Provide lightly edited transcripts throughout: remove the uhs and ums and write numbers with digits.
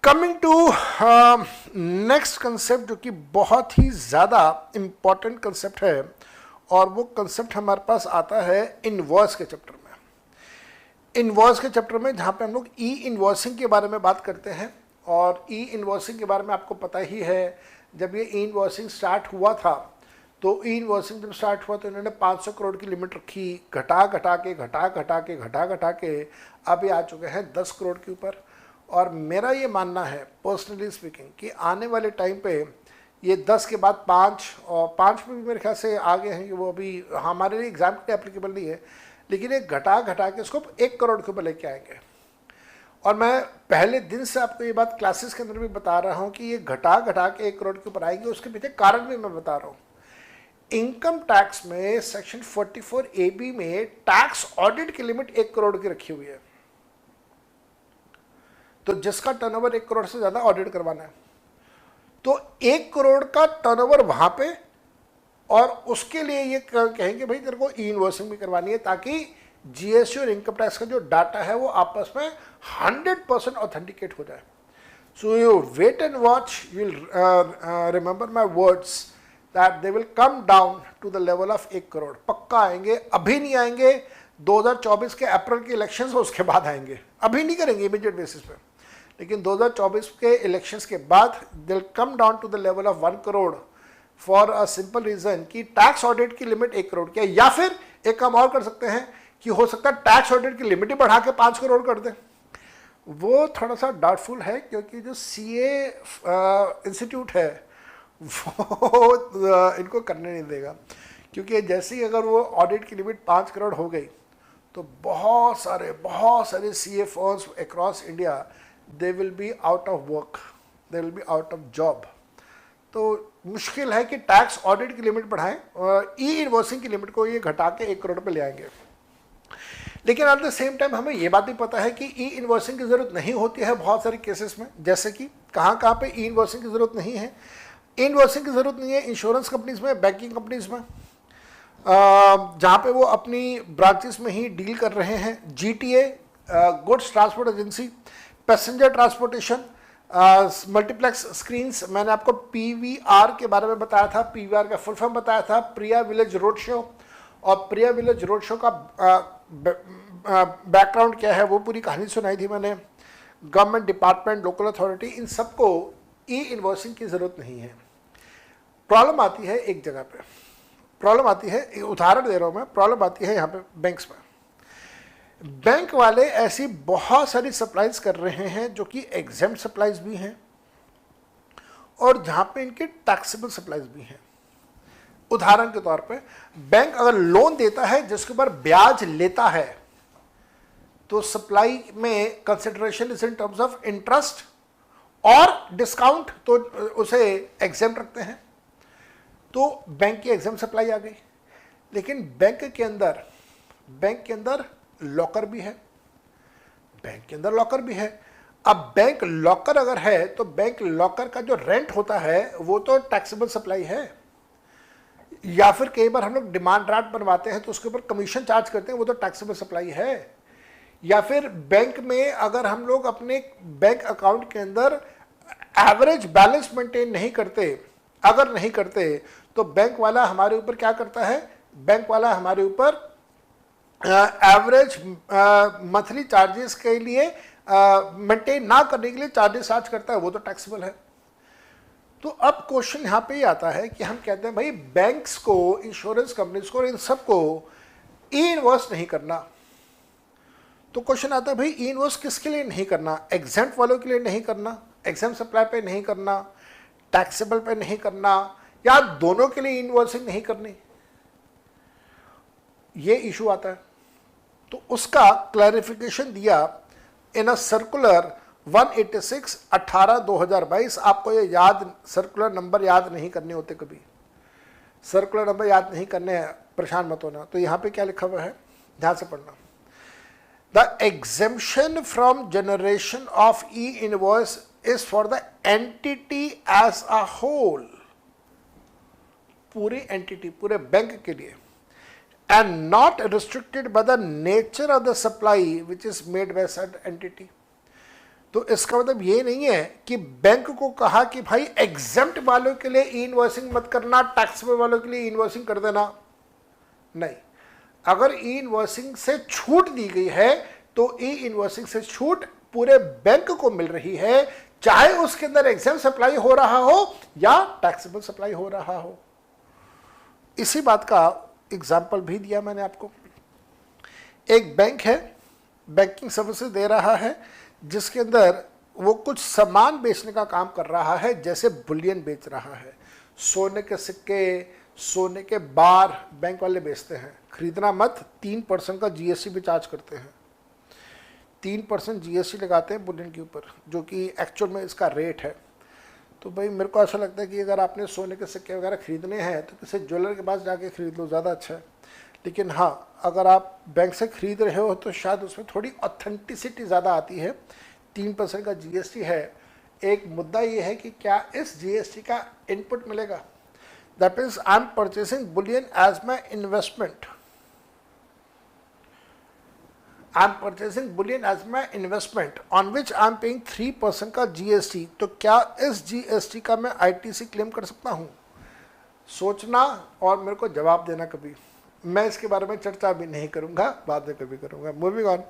Coming to next concept जो कि बहुत ही ज़्यादा इम्पॉर्टेंट कंसेप्ट है, और वो कंसेप्ट हमारे पास आता है इनवॉइस के चैप्टर में। इनवॉइस के चैप्टर में जहाँ पे हम लोग ई इनवॉइसिंग के बारे में बात करते हैं, और ई इनवॉइसिंग के बारे में आपको पता ही है, जब ये ई इनवॉइसिंग स्टार्ट हुआ था तो ई इनवॉइसिंग जब स्टार्ट हुआ तो इन्होंने 500 करोड़ की लिमिट रखी, घटा घटा के अब ये आ चुके हैं 10 करोड़ के ऊपर। और मेरा ये मानना है पर्सनली स्पीकिंग कि आने वाले टाइम पे ये 10 के बाद 5 और 5 में भी मेरे ख्याल से आगे हैं कि वो अभी हमारे लिए एग्जाम के लिए एप्लीकेबल नहीं है, लेकिन ये घटा के इसको 1 करोड़ के ऊपर लेके आएंगे। और मैं पहले दिन से आपको ये बात क्लासेस के अंदर भी बता रहा हूँ कि ये घटा के 1 करोड़ के ऊपर आएगी। उसके पीछे कारण भी मैं बता रहा हूँ। इनकम टैक्स में सेक्शन 44AB में टैक्स ऑडिट की लिमिट 1 करोड़ की रखी हुई है। तो जिसका टर्नओवर 1 करोड़ से ज़्यादा ऑडिट करवाना है, तो 1 करोड़ का टर्नओवर वहाँ पे, और उसके लिए ये कहेंगे भाई तेरे को ई इनवॉइसिंग भी करवानी है, ताकि जीएसटी और इनकम टैक्स का जो डाटा है वो आपस में 100% ऑथेंटिकेट हो जाए। So you wait and watch, you remember my words that they will come down to the level of 1 crore. पक्का आएंगे, अभी नहीं आएंगे, 2024 के अप्रैल के इलेक्शंस हो उसके बाद आएंगे, अभी नहीं करेंगे इमीडिएट बेसिस पे, लेकिन 2024 के इलेक्शंस के बाद they will come down to the level of 1 crore for a simple reason कि टैक्स ऑडिट की लिमिट 1 करोड़ की है। या फिर एक काम और कर सकते हैं कि हो सकता है टैक्स ऑडिट की लिमिट ही बढ़ा के 5 करोड़ कर दें। वो थोड़ा सा डाउटफुल है, क्योंकि जो सीए इंस्टीट्यूट है वो इनको करने नहीं देगा, क्योंकि जैसे ही अगर वो ऑडिट की लिमिट 5 करोड़ हो गई तो बहुत सारे CA firms across India they will be out of work, they will be out of job. तो मुश्किल है कि टैक्स ऑडिट की लिमिट बढ़ाएं, और ई इनवॉइसिंग की लिमिट को ये घटा के 1 करोड़ पे ले आएंगे। लेकिन एट द सेम टाइम हमें ये बात भी पता है कि ई इनवॉइसिंग की ज़रूरत नहीं होती है बहुत सारे केसेस में। जैसे कि कहाँ पे ई इनवॉइसिंग की ज़रूरत नहीं है? ई इनवॉइसिंग की ज़रूरत नहीं है इंश्योरेंस कंपनीज में, बैंकिंग कंपनीज में, जहाँ पे वो अपनी ब्रांचेस में ही डील कर रहे हैं। GTA, goods transport agency, passenger transportation, multiplex screens. मैंने आपको पीवीआर के बारे में बताया था, पीवीआर का फुल फॉर्म बताया था, प्रिया विलेज रोड शो। और प्रिया विलेज रोड शो का बैकग्राउंड क्या है वो पूरी कहानी सुनाई थी मैंने। गवर्नमेंट डिपार्टमेंट, लोकल अथॉरिटी, इन सबको ई इनवॉइसिंग की ज़रूरत नहीं है। प्रॉब्लम आती है एक जगह पे, प्रॉब्लम आती है, उदाहरण दे रहा हूँ मैं, प्रॉब्लम आती है यहाँ पे बैंक्स में। बैंक वाले ऐसी बहुत सारी सप्लाईज कर रहे हैं जो कि एग्जेम्प्ट सप्लाईज भी हैं, और जहाँ पे इनके टैक्सेबल सप्लाईज भी हैं। उदाहरण के तौर पे बैंक अगर लोन देता है जिसके ऊपर ब्याज लेता है, तो सप्लाई में consideration is in terms of interest और डिस्काउंट, तो उसे एग्जेम्प्ट रखते हैं। तो बैंक की एग्जाम सप्लाई आ गई। लेकिन बैंक के अंदर लॉकर भी है, बैंक के अंदर लॉकर भी है। अब बैंक लॉकर अगर है तो बैंक लॉकर का जो रेंट होता है वो तो टैक्सेबल सप्लाई है। या फिर कई बार हम लोग डिमांड ड्राफ्ट बनवाते हैं तो उसके ऊपर कमीशन चार्ज करते हैं, वो तो टैक्सेबल सप्लाई है। या फिर बैंक में अगर हम लोग अपने बैंक अकाउंट के अंदर एवरेज बैलेंस मेंटेन नहीं करते, अगर नहीं करते, तो बैंक वाला हमारे ऊपर क्या करता है? बैंक वाला हमारे ऊपर एवरेज मंथली चार्जेस के लिए मेंटेन ना करने के लिए चार्जेस चार्ज करता है, वो तो टैक्सेबल है। तो अब क्वेश्चन यहाँ पे ही आता है कि हम कहते हैं भाई बैंक्स को, इंश्योरेंस कंपनीज को, इन सबको ई इनवॉइस नहीं करना। तो क्वेश्चन आता है भाई ई इनवॉइस किसके लिए नहीं करना? एग्जेम्प्ट वालों के लिए नहीं करना, एग्जेम्प्ट सप्लाई पे नहीं करना, टैक्सेबल पे नहीं करना, या दोनों के लिए इनवॉइसिंग नहीं करनी? ये इशू आता है। तो उसका क्लैरिफिकेशन दिया इन अ सर्कुलर 186/18/2022। आपको ये याद, सर्कुलर नंबर याद नहीं करने होते, कभी सर्कुलर नंबर याद नहीं करने, परेशान मत होना। तो यहाँ पे क्या लिखा हुआ है, ध्यान से पढ़ना। The exemption from generation of e invoice is for the entity as a whole, पूरी एंटिटी, पूरे बैंक के लिए, and not restricted by the nature of the supply which is made by said entity। तो इसका मतलब ये नहीं है कि बैंक को कहा कि भाई एग्जेम्प्ट वालों के लिए ई इनवॉइसिंग मत करना, टैक्सेबल वालों के लिए ई इनवॉइसिंग कर देना। नहीं, अगर ई इनवॉइसिंग से छूट दी गई है तो ई इनवॉइसिंग से छूट पूरे बैंक को मिल रही है, चाहे उसके अंदर एग्जाम सप्लाई हो रहा हो या टैक्सेबल सप्लाई हो रहा हो। इसी बात का एग्जाम्पल भी दिया मैंने आपको। एक बैंक है, बैंकिंग सर्विसेज दे रहा है, जिसके अंदर वो कुछ सामान बेचने का काम कर रहा है, जैसे बुलियन बेच रहा है, सोने के सिक्के, सोने के बार बैंक वाले बेचते हैं। खरीदना मत, 3% का जीएसटी भी चार्ज करते हैं। 3% जीएसटी लगाते हैं बुलियन के ऊपर, जो कि एक्चुअल में इसका रेट है। तो भाई मेरे को ऐसा लगता है कि अगर आपने सोने के सिक्के वगैरह खरीदने हैं तो किसी ज्वेलर के पास जाके खरीद लो, ज़्यादा अच्छा है। लेकिन हाँ, अगर आप बैंक से खरीद रहे हो तो शायद उसमें थोड़ी ऑथेंटिसिटी ज़्यादा आती है। 3% का जीएसटी है। एक मुद्दा ये है कि क्या इस जीएसटी का इनपुट मिलेगा? That means I am purchasing bullion as my investment. I am purchasing bullion as my investment on which I am paying 3% का जीएसटी। तो क्या इस जीएसटी का मैं आईटीसी क्लेम कर सकता हूँ? सोचना और मेरे को जवाब देना कभी। मैं इसके बारे में चर्चा भी नहीं करूँगा, बाद में कभी करूँगा। Moving on.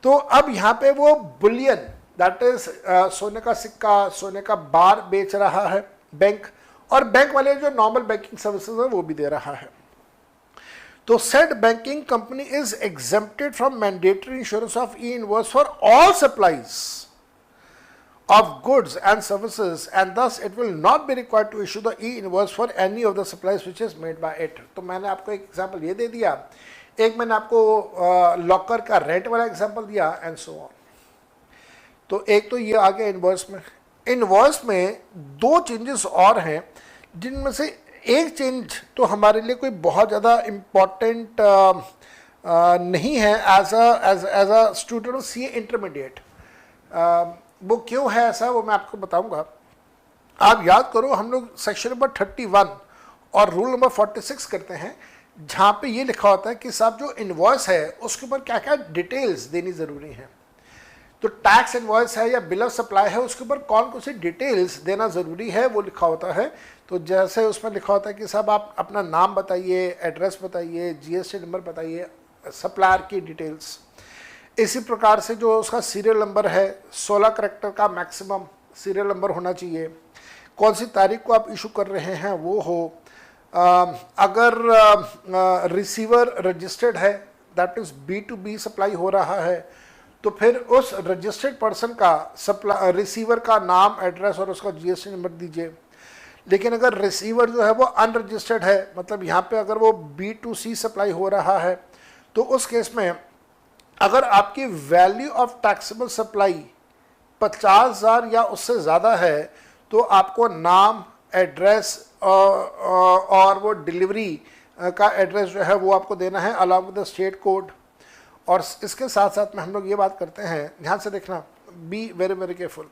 तो अब यहाँ पे वो बुलियन, दैट इज सोने का सिक्का, सोने का बार बेच रहा है बैंक, और बैंक वाले जो नॉर्मल बैंकिंग सर्विसेज है वो भी दे रहा है। तो said banking company is exempted from mandatory insurance of e-invoice for all supplies of goods and services, and thus it will not be required to issue the e-invoice for any of the supplies which is made by it। तो मैंने आपको एक example ये दे दिया, एक मैंने आपको locker का रेंट वाला एग्जांपल दिया, एंड सो ऑन। तो एक तो ये आ गया इनवॉइस में। इनवॉइस में दो चेंजेस और हैं, जिनमें से एक चेंज तो हमारे लिए कोई बहुत ज़्यादा इम्पॉर्टेंट नहीं है as a student of CA intermediate. वो क्यों है ऐसा, वो मैं आपको बताऊंगा। आप याद करो, हम लोग सेक्शन नंबर 31 और रूल नंबर 46 करते हैं, जहाँ पे ये लिखा होता है कि साहब जो इनवॉइस है उसके ऊपर क्या क्या डिटेल्स देनी ज़रूरी है। तो टैक्स इनवॉइस है या बिल ऑफ सप्लाई है, उसके ऊपर कौन कौन सी डिटेल्स देना ज़रूरी है वो लिखा होता है। तो जैसे उसमें लिखा होता है कि साहब आप अपना नाम बताइए, एड्रेस बताइए, जीएसटी नंबर बताइए, सप्लायर की डिटेल्स। इसी प्रकार से जो उसका सीरियल नंबर है, 16 करैक्टर का मैक्सिमम सीरियल नंबर होना चाहिए। कौन सी तारीख को आप इशू कर रहे हैं वो हो। अगर रिसीवर रजिस्टर्ड है, दैट इज़ B2B सप्लाई हो रहा है, तो फिर उस रजिस्टर्ड पर्सन का रिसीवर का नाम, एड्रेस और उसका जीएसटी नंबर दीजिए। लेकिन अगर रिसीवर जो है वो अनरजिस्टर्ड है, मतलब यहाँ पे अगर वो B2C सप्लाई हो रहा है, तो उस केस में अगर आपकी वैल्यू ऑफ टैक्सेबल सप्लाई 50,000 या उससे ज़्यादा है, तो आपको नाम, एड्रेस और वो डिलीवरी का एड्रेस जो है वो आपको देना है, along with the state code. और इसके साथ साथ में हम लोग ये बात करते हैं, ध्यान से देखना, बी वेरी वेरी केयरफुल।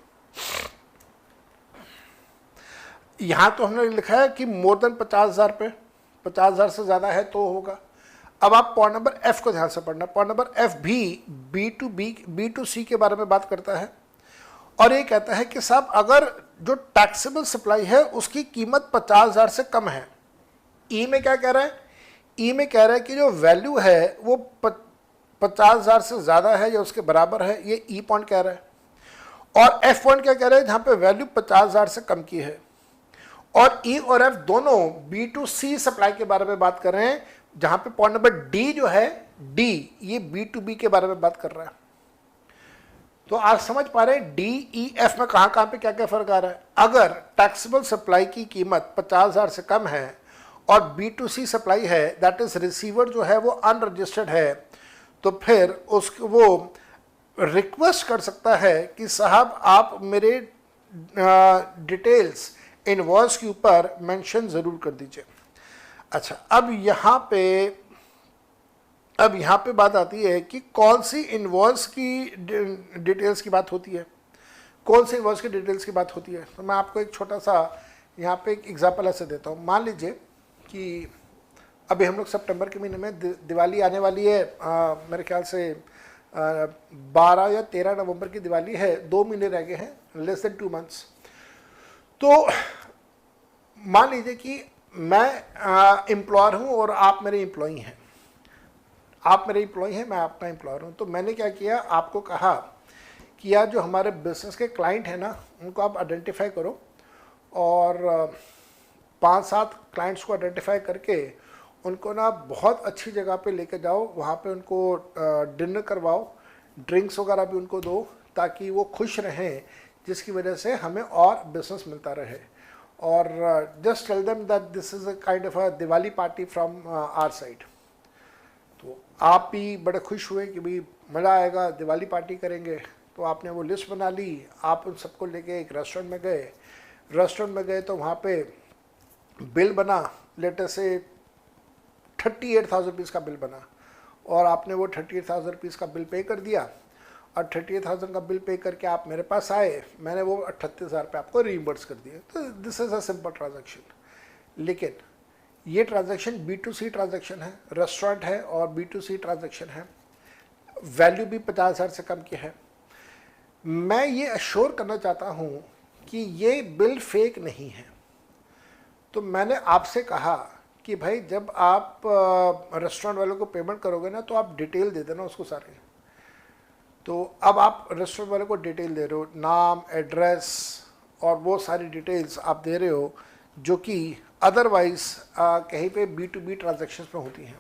यहाँ तो हमने लिखा है कि मोर देन 50,000 पे, 50,000 से ज़्यादा है तो होगा। अब आप पॉइंट नंबर एफ को ध्यान से पढ़ना। पॉइंट नंबर एफ भी B2C के बारे में बात करता है, और ये कहता है कि साहब अगर जो टैक्सेबल सप्लाई है उसकी कीमत 50,000 से कम है। ई में क्या कह रहा है? ई में कह रहा है कि जो वैल्यू है वो 50,000 से ज़्यादा है या उसके बराबर है, ये ई पॉइंट कह रहा है। और एफ पॉइंट क्या कह रहा है? जहाँ पे वैल्यू 50,000 से कम की है। और ई और एफ दोनों B2C सप्लाई के बारे में बात कर रहे हैं, जहाँ पे पॉइंट नंबर डी जो है, डी, ये B2B के बारे में बात कर रहा है। तो आप समझ पा रहे हैं DEF में कहाँ पे क्या क्या फर्क आ रहा है। अगर टैक्सेबल सप्लाई की कीमत 50,000 से कम है और B2C सप्लाई है, दैट इज रिसीवर जो है वो अनरजिस्टर्ड है, तो फिर वो रिक्वेस्ट कर सकता है कि साहब आप मेरे डिटेल्स इनवॉइस के ऊपर मेंशन ज़रूर कर दीजिए। अच्छा, अब यहाँ पे बात आती है कि कौन सी इनवॉइस की डिटेल्स की बात होती है, कौन सी इनवॉइस की डिटेल्स की बात होती है। तो मैं आपको एक छोटा सा यहाँ पे एक एग्जांपल ऐसे देता हूँ। मान लीजिए कि अभी हम लोग सितंबर के महीने में दिवाली आने वाली है, मेरे ख्याल से 12 या 13 नवंबर की दिवाली है, 2 महीने रह गए हैं, लेस देन 2 मंथ्स। तो मान लीजिए कि मैं एम्प्लॉयर हूं और आप मेरे एम्प्लॉई हैं, आप मेरे एम्प्लॉई हैं, मैं आपका एम्प्लॉयर हूं। तो मैंने क्या किया, आपको कहा कि यार जो हमारे बिजनेस के क्लाइंट हैं ना, उनको आप आइडेंटिफाई करो और 5-7 क्लाइंट्स को आइडेंटिफाई करके उनको ना बहुत अच्छी जगह पे लेके जाओ, वहाँ पे उनको डिनर करवाओ, ड्रिंक्स वगैरह भी उनको दो, ताकि वो खुश रहें, जिसकी वजह से हमें और बिजनेस मिलता रहे। और just tell them that this is a kind of a Diwali party from our side. तो आप भी बड़े खुश हुए कि भाई मज़ा आएगा, दिवाली पार्टी करेंगे। तो आपने वो लिस्ट बना ली, आप उन सबको लेके एक रेस्टोरेंट में गए। रेस्टोरेंट में गए तो वहाँ पे बिल बना, लेटर से 38,000 रुपीज़ का बिल बना, और आपने वो 38,000 रुपीज़ का बिल पे कर दिया। और 38,000 का बिल पे करके आप मेरे पास आए, मैंने वो 38,000 पे आपको रीइंबर्स कर दिए। तो this is a simple transaction. लेकिन ये ट्रांजैक्शन B2C ट्रांजैक्शन है, रेस्टोरेंट है और B2C ट्रांजैक्शन है, वैल्यू भी 50,000 से कम की है। मैं ये अश्योर करना चाहता हूँ कि ये बिल फेक नहीं है। तो मैंने आपसे कहा कि भाई जब आप रेस्टोरेंट वालों को पेमेंट करोगे ना, तो आप डिटेल दे देना उसको सारे। तो अब आप रेस्टोरेंट वाले को डिटेल दे रहे हो, नाम, एड्रेस और वो सारी डिटेल्स आप दे रहे हो, जो कि अदरवाइज कहीं पे B2B ट्रांजैक्शंस में होती हैं।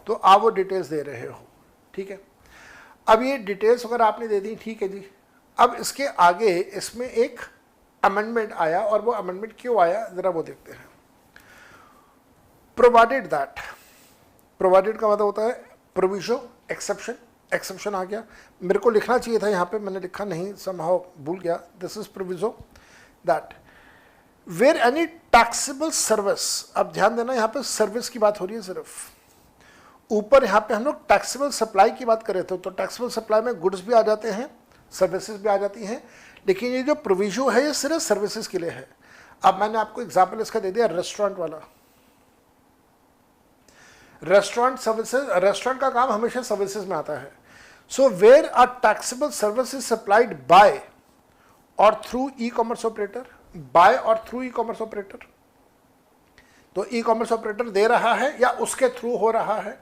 तो आप वो डिटेल्स दे रहे हो, ठीक है। अब ये डिटेल्स अगर आपने दे दी, ठीक है जी। अब इसके आगे इसमें एक अमेंडमेंट आया, और वो अमेंडमेंट क्यों आया ज़रा वो देखते हैं। प्रोवाइडेड दैट, प्रोवाइडेड का मतलब होता है प्रोविजो, एक्सेप्शन, एक्सेप्शन आ गया। मेरे को लिखना चाहिए था यहाँ पे, मैंने लिखा नहीं, समहाउ भूल गया। This is proviso that where any taxable service, अब ध्यान देना यहाँ पे सर्विस की बात हो रही है सिर्फ। ऊपर यहाँ पे हम लोग टैक्सेबल सप्लाई की बात कर रहे थे, तो टैक्सेबल सप्लाई में गुड्स भी आ जाते हैं, सर्विसेज भी आ जाती हैं, लेकिन ये जो प्रोविजो है ये सिर्फ सर्विसेज के लिए है। अब मैंने आपको एग्जाम्पल इसका दे दिया, रेस्टोरेंट वाला। रेस्टोरेंट सर्विसेज, रेस्टोरेंट का काम हमेशा सर्विसेज में आता है। So where are taxable service is supplied by और through e commerce operator, by और थ्रू ई कॉमर्स ऑपरेटर। तो ई कॉमर्स ऑपरेटर दे रहा है या उसके थ्रू हो रहा है।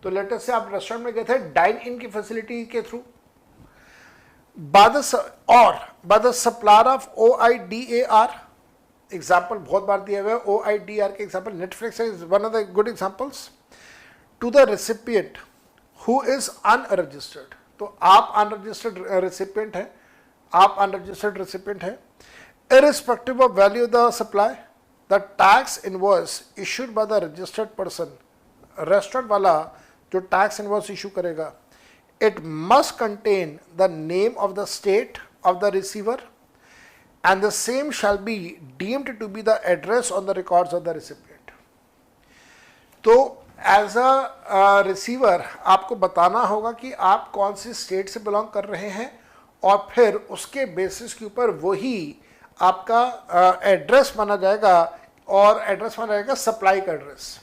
तो लेटेस्ट से आप रेस्टोरेंट में गए थे, डाइन इन की फैसिलिटी के through, by the supplier of OIDAR। Example बहुत बार दिया हुआ है OIDAR के example, Netflix is one of the good examples. To the recipient who is unregistered, तो आप अनरजिस्टर्ड रेसिपिएंट हैं, आप अनरजिस्टर्ड रेसिपिएंट हैं। Irrespective of value the supply, the tax invoice issued by the registered person, restaurant वाला जो tax invoice issue करेगा, it must contain the name of the state of the receiver and the same shall be deemed to be the address on the records of the recipient। तो as a receiver आपको बताना होगा कि आप कौन सी state से belong कर रहे हैं, और फिर उसके बेसिस के ऊपर वही आपका एड्रेस माना जाएगा, और एड्रेस माना जाएगा सप्लाई का एड्रेस।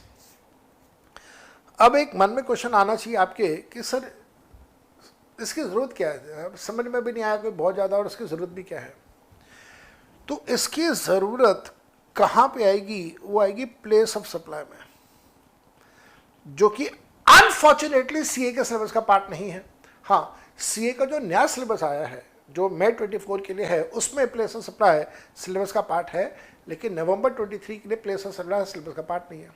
अब एक मन में क्वेश्चन आना चाहिए आपके कि सर इसकी ज़रूरत क्या है, अब समझ में भी नहीं आया कोई बहुत ज़्यादा, और इसकी ज़रूरत भी क्या है। तो इसकी ज़रूरत कहाँ पे आएगी, वो आएगी प्लेस ऑफ सप्लाई में, जो कि अनफॉर्चुनेटली CA के सिलेबस का पार्ट नहीं है। हाँ, CA का जो नया सिलेबस आया है, जो मई 24 के लिए है, उसमें प्लेस ऑफ सप्लाई सिलेबस का पार्ट है, लेकिन नवंबर 23 के लिए प्लेस ऑफ सप्लाई सिलेबस का पार्ट नहीं है।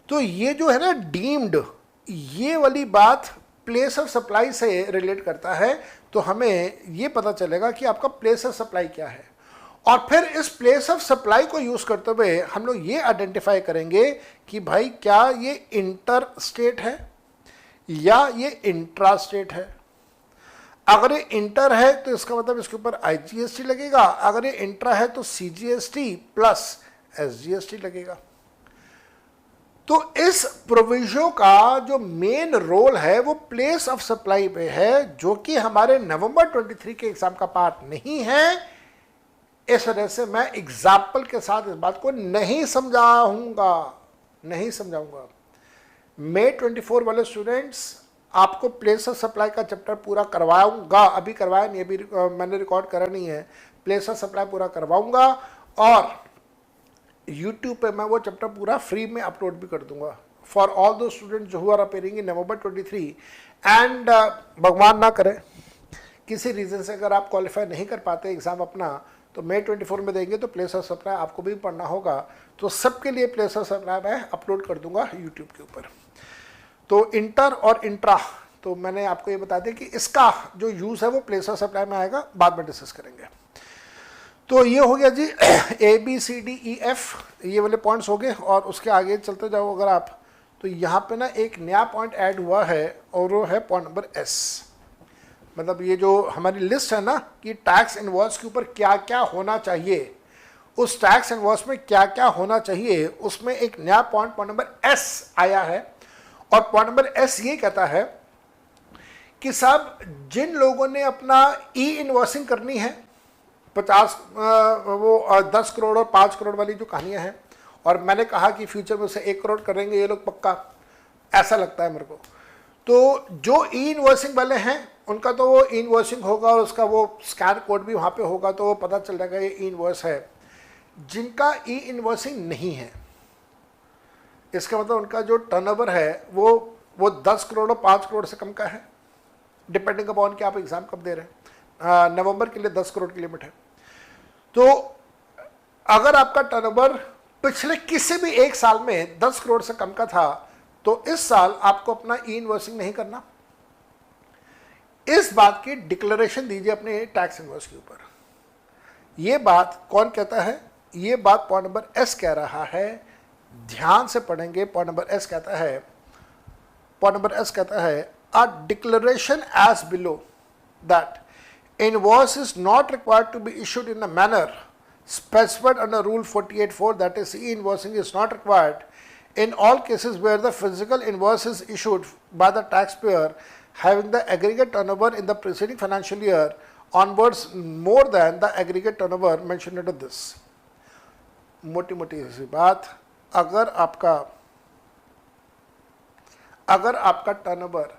तो ये जो है ना डीम्ड, ये वाली बात प्लेस ऑफ सप्लाई से रिलेट करता है। तो हमें ये पता चलेगा कि आपका प्लेस ऑफ सप्लाई क्या है, और फिर इस प्लेस ऑफ सप्लाई को यूज करते हुए हम लोग ये आइडेंटिफाई करेंगे कि भाई क्या ये इंटर स्टेट है या ये इंट्रा स्टेट है। अगर ये इंटर है तो इसका मतलब इसके ऊपर IGST लगेगा, अगर ये इंट्रा है तो CGST प्लस SGST लगेगा। तो इस प्रोविजो का जो मेन रोल है वो प्लेस ऑफ सप्लाई पे है, जो कि हमारे नवंबर 23 के एग्जाम का पार्ट नहीं है। इस वजह से मैं एग्जाम्पल के साथ इस बात को नहीं समझाऊंगा। मई 24 वाले स्टूडेंट्स आपको प्लेस ऑफ सप्लाई का चैप्टर पूरा करवाऊंगा, अभी करवाया नहीं, अभी मैंने रिकॉर्ड करा नहीं है, प्लेस ऑफ सप्लाई पूरा करवाऊंगा और यूट्यूब पे मैं वो चैप्टर पूरा फ्री में अपलोड भी कर दूंगा फॉर ऑल दो स्टूडेंट जो are appearing in November 23 and भगवान ना करे किसी रीज़न से अगर आप क्वालिफाई नहीं कर पाते एग्ज़ाम अपना, तो मई 24 में देंगे तो प्लेस ऑफ सप्लाई आपको भी पढ़ना होगा, तो सबके लिए प्लेस ऑफ सप्लाई मैं अपलोड कर दूंगा यूट्यूब के ऊपर। तो इंटर और इंट्रा, तो मैंने आपको ये बता दिया कि इसका जो यूज़ है वो प्लेस ऑफ सप्लाई में आएगा, बाद में डिस्कस करेंगे। तो ये हो गया जी ABCDEF ये वाले पॉइंट्स हो गए, और उसके आगे चलते जाओ अगर आप, तो यहाँ पे ना एक नया पॉइंट ऐड हुआ है और वो है पॉइंट नंबर S। मतलब ये जो हमारी लिस्ट है ना कि टैक्स इनवॉइस के ऊपर क्या क्या होना चाहिए, उस टैक्स इनवॉइस में क्या क्या होना चाहिए, उसमें एक नया पॉइंट नंबर S आया है। और पॉइंट नंबर S ये कहता है कि साहब जिन लोगों ने अपना इनवॉइसिंग करनी है 10 करोड़ और 5 करोड़ वाली जो कहानियां हैं, और मैंने कहा कि फ्यूचर में से 1 करोड़ करेंगे ये लोग पक्का, ऐसा लगता है मेरे को। तो जो इनवॉइसिंग वाले हैं उनका तो वो इनवॉइसिंग होगा और उसका वो स्कैन कोड भी वहाँ पे होगा, तो वो पता चल जाएगा ये इनवॉइस है। जिनका इनवॉइसिंग नहीं है, इसका मतलब उनका जो टर्नओवर है वो 10 करोड़ और 5 करोड़ से कम का है, डिपेंडिंग अपॉन कि आप एग्जाम कब दे रहे हैं। नवंबर के लिए 10 करोड़ की लिमिट है। तो अगर आपका टर्नओवर पिछले किसी भी एक साल में 10 करोड़ से कम का था, तो इस साल आपको अपना इनवॉइसिंग नहीं करना। इस बात की डिक्लेरेशन दीजिए अपने टैक्स इनवॉइस के ऊपर। ये बात कौन कहता है? ये बात पॉइंट नंबर S कह रहा है। ध्यान से पढ़ेंगे। पॉइंट नंबर S कहता है a declaration as below that invoice is not required to be issued in a manner specified under Rule 48(4), that is, e-invoicing is not required in all cases where the physical invoice is issued by the taxpayer having the aggregate turnover in the preceding financial year onwards more than the aggregate turnover mentioned under this। मोटी मोटी सी बात, अगर आपका turnover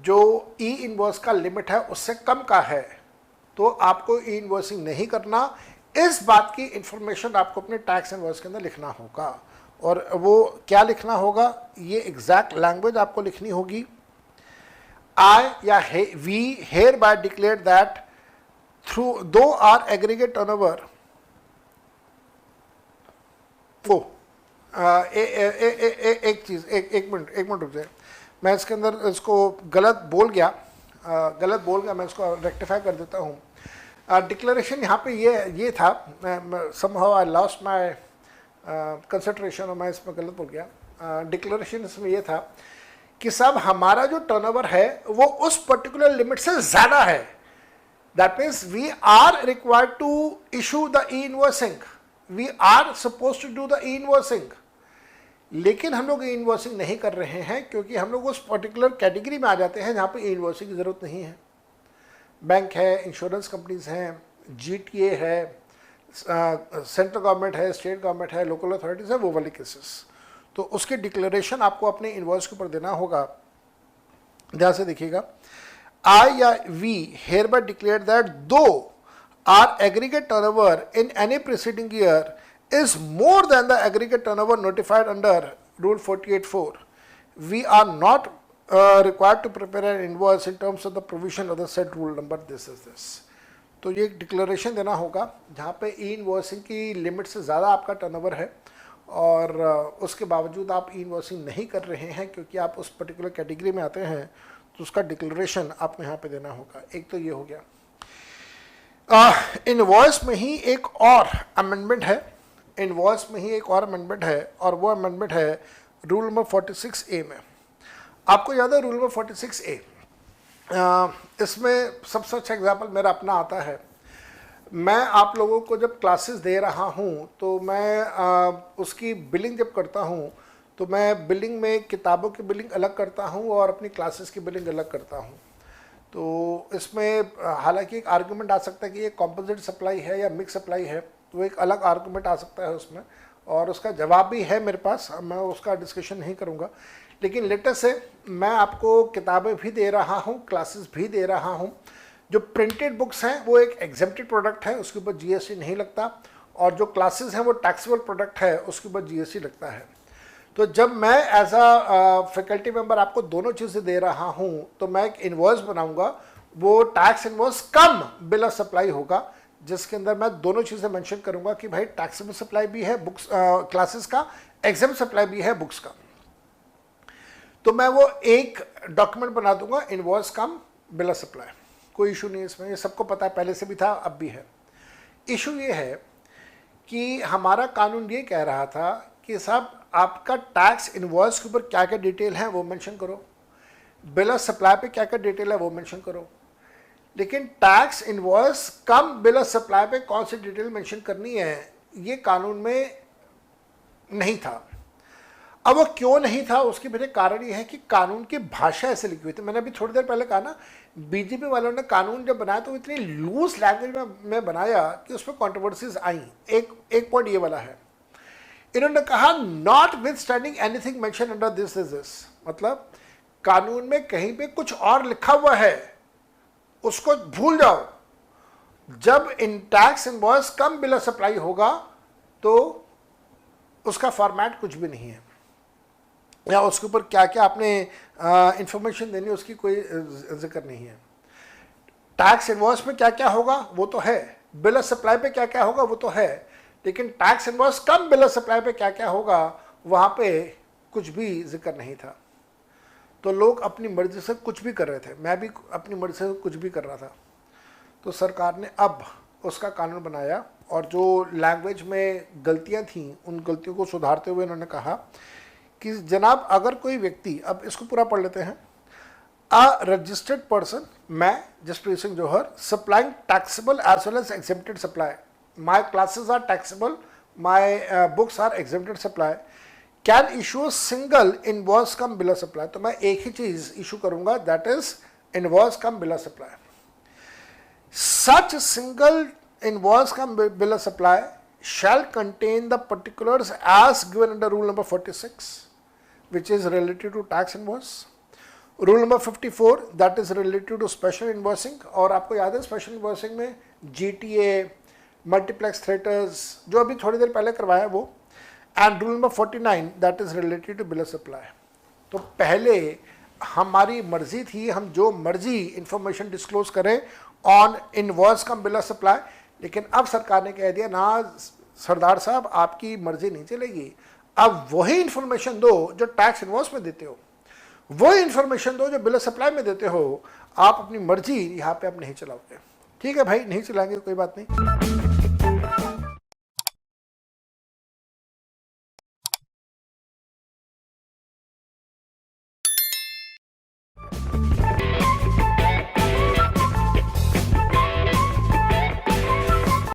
जो ई invoice का limit है उससे कम का है, तो आपको ई इनवॉइसिंग नहीं करना। इस बात की इंफॉर्मेशन आपको अपने टैक्स इनवॉइस के अंदर लिखना होगा। और वो क्या लिखना होगा? ये एग्जैक्ट लैंग्वेज आपको लिखनी होगी। आई या we hereby declare that थ्रू दो आर एग्रीगेट टर्नओवर, वो एक चीज, एक मिनट रुक जाए, मैं इसके अंदर इसको गलत बोल गया, मैं इसको रेक्टिफाई कर देता हूँ। डिक्लेरेशन यहाँ पे ये था, somehow I lost my concentration और मैं इसमें गलत बोल गया। डिक्लेरेशन इसमें ये था कि साहब हमारा जो टर्नओवर है वो उस पर्टिकुलर लिमिट से ज़्यादा है। That means we are required to issue the e invoicing, we are suppose to do the e invoicing, लेकिन हम लोग इनवॉइसिंग नहीं कर रहे हैं क्योंकि हम लोग उस पर्टिकुलर कैटेगरी में आ जाते हैं जहाँ पे इनवॉइसिंग की ज़रूरत नहीं है। बैंक है, इंश्योरेंस कंपनीज हैं, GTA है, सेंट्रल गवर्नमेंट है, स्टेट गवर्नमेंट है, लोकल अथॉरिटीज़ है, वो वाले केसेस। तो उसकी डिक्लेरेशन आपको अपने इनवॉइस के ऊपर देना होगा। ध्यान से देखिएगा, आई या we hereby declare that though our aggregate turnover in any preceding year is more than the aggregate turnover notified under Rule 48(4), we are not required to prepare an invoice in terms of the provision of the said rule number this is this। तो ये एक declaration देना होगा जहाँ पे ई invoicing की limit से ज़्यादा आपका टर्नओवर है और उसके बावजूद आप ई इनवॉइसिंग नहीं कर रहे हैं क्योंकि आप उस पर्टिकुलर कैटेगरी में आते हैं, तो उसका डिक्लेरेशन आपको यहाँ पे देना होगा। एक तो ये हो गया। इनवॉइस में ही एक और अमेंडमेंट है, इनवॉइस में ही एक और अमेंडमेंट है, और वो अमेंडमेंट है रूल नंबर 46A में। आपको याद है रूल नंबर 46A? इसमें सबसे अच्छा एग्जाम्पल मेरा अपना आता है। मैं आप लोगों को जब क्लासेस दे रहा हूँ तो मैं उसकी बिलिंग जब करता हूँ तो मैं बिलिंग में किताबों की बिलिंग अलग करता हूँ और अपनी क्लासेस की बिलिंग अलग करता हूँ। तो इसमें हालांकि एक आर्गूमेंट आ सकता है कि ये कॉम्पोजिट सप्लाई है या मिक्स सप्लाई है, तो एक अलग आर्गूमेंट आ सकता है उसमें, और उसका जवाब भी है मेरे पास, मैं उसका डिस्कशन नहीं करूँगा। लेकिन लेटेस्ट से मैं आपको किताबें भी दे रहा हूँ, क्लासेस भी दे रहा हूँ। जो प्रिंटेड बुक्स हैं वो एक एग्जेम्प्टेड प्रोडक्ट है, उसके ऊपर जीएसटी नहीं लगता, और जो क्लासेस हैं वो टैक्सेबल प्रोडक्ट है, उसके ऊपर जीएसटी लगता है। तो जब मैं एज अ फैकल्टी मेंबर आपको दोनों चीज़ें दे रहा हूँ तो मैं एक इन्वॉइस बनाऊंगा, वो tax invoice come bill of supply होगा, जिसके अंदर मैं दोनों चीज़ें मेंशन करूंगा कि भाई टैक्सेबल सप्लाई भी है बुक्स क्लासेस का, एग्जाम्प्ट सप्लाई भी है बुक्स का। तो मैं वो एक डॉक्यूमेंट बना दूंगा, invoice come bill of supply, कोई इशू नहीं है इसमें, ये सबको पता है, पहले से भी था अब भी है। इशू ये है कि हमारा कानून ये कह रहा था कि साहब आपका टैक्स इन्वॉइस के ऊपर क्या क्या डिटेल है वो मेंशन करो, बिल ऑफ सप्लाई पे क्या क्या डिटेल है वो मेंशन करो, लेकिन tax invoice come bill of supply पे कौन सी डिटेल मेंशन करनी है ये कानून में नहीं था। अब वो क्यों नहीं था, उसके पीछे कारण ये है कि कानून की भाषा ऐसे लिखी हुई थी। मैंने अभी थोड़ी देर पहले कहा ना, बीजेपी वालों ने कानून जब बनाया तो इतनी लूज लैंग्वेज में बनाया कि उसमें कॉन्ट्रोवर्सीज आई। एक पॉइंट ये वाला है, इन्होंने कहा not with standing anything mention under this is this, मतलब कानून में कहीं पे कुछ और लिखा हुआ है उसको भूल जाओ। जब इन tax invoice cum bill of supply होगा तो उसका फॉर्मेट कुछ भी नहीं है, या उसके ऊपर क्या क्या आपने इंफॉर्मेशन देनी है उसकी कोई जिक्र नहीं है। टैक्स इनवॉइस में क्या क्या होगा वो तो है, बिल ऑफ सप्लाई पे क्या क्या होगा वो तो है, लेकिन tax invoice cum bill of supply पे क्या क्या होगा वहाँ पे कुछ भी जिक्र नहीं था। तो लोग अपनी मर्जी से कुछ भी कर रहे थे, मैं भी अपनी मर्जी से कुछ भी कर रहा था। तो सरकार ने अब उसका कानून बनाया और जो लैंग्वेज में गलतियाँ थीं उन गलतियों को सुधारते हुए उन्होंने कहा कि जनाब अगर कोई व्यक्ति, अब इसको पूरा पढ़ लेते हैं, अ रजिस्टर्ड पर्सन, मैं Jaspreet Singh Johar, supplying taxable as well as exempted supply, my classes are taxable, my books are exempted supply, can issue single invoice cum bill of supply. तो मैं एक ही चीज इशू करूंगा, that is invoice cum bill of supply. Such single invoice cum bill of supply shall contain the particulars as given under rule number 46, which is related to tax invoice, rule number 54 that is related to special invoicing, और आपको याद है special invoicing में GTA, multiplex theatres जो अभी थोड़ी देर पहले करवाया वो, and rule number 49 that is related to bill of supply. तो पहले हमारी मर्जी थी, हम जो मर्जी इंफॉर्मेशन डिस्क्लोज करें on invoice cum bill of supply, लेकिन अब सरकार ने कह दिया ना सरदार साहब आपकी मर्जी नहीं चलेगी, अब वही इंफॉर्मेशन दो जो टैक्स इनवॉइस में देते हो, वही इंफॉर्मेशन दो जो बिल ऑफ सप्लाई में देते हो, आप अपनी मर्जी यहाँ पे आप नहीं चलाओगे। ठीक है भाई, नहीं चलाएंगे कोई बात नहीं।